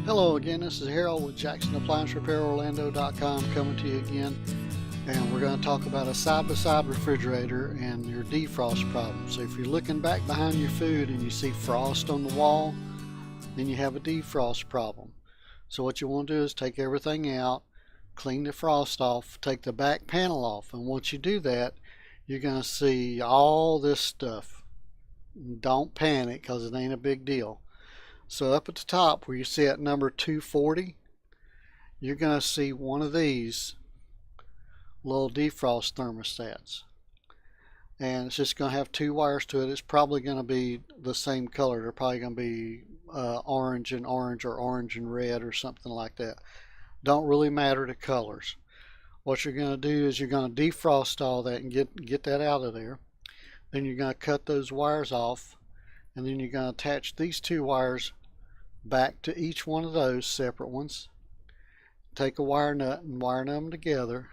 Hello again, this is Harold with JacksonApplianceRepairOrlando.com coming to you again, and we're going to talk about a side-by-side refrigerator and your defrost problem. So if you're looking back behind your food and you see frost on the wall, then you have a defrost problem. So what you want to do is take everything out, clean the frost off, take the back panel off, and once you do that, you're going to see all this stuff. Don't panic because it ain't a big deal. So up at the top where you see at number 240, you're going to see one of these little defrost thermostats. And it's just going to have two wires to it. It's probably going to be the same color. They're probably going to be orange and orange or orange and red or something like that. Don't really matter the colors. What you're going to do is you're going to defrost all that and get that out of there. Then you're going to cut those wires off, and then you're going to attach these two wires back to each one of those separate ones. Take a wire nut and wire them together,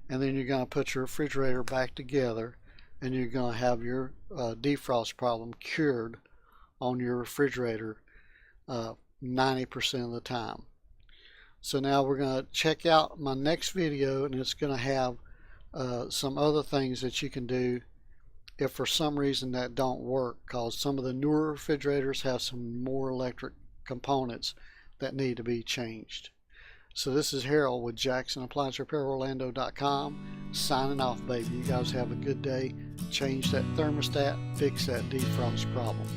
and then you're going to put your refrigerator back together, and you're going to have your defrost problem cured on your refrigerator 90% of the time. So now we're going to check out my next video, and it's going to have some other things that you can do if for some reason that don't work, because some of the newer refrigerators have some more electric components that need to be changed. So this is Harold with JacksonApplianceRepairOrlando.com signing off, baby. You guys have a good day. Change that thermostat, fix that defrost problem.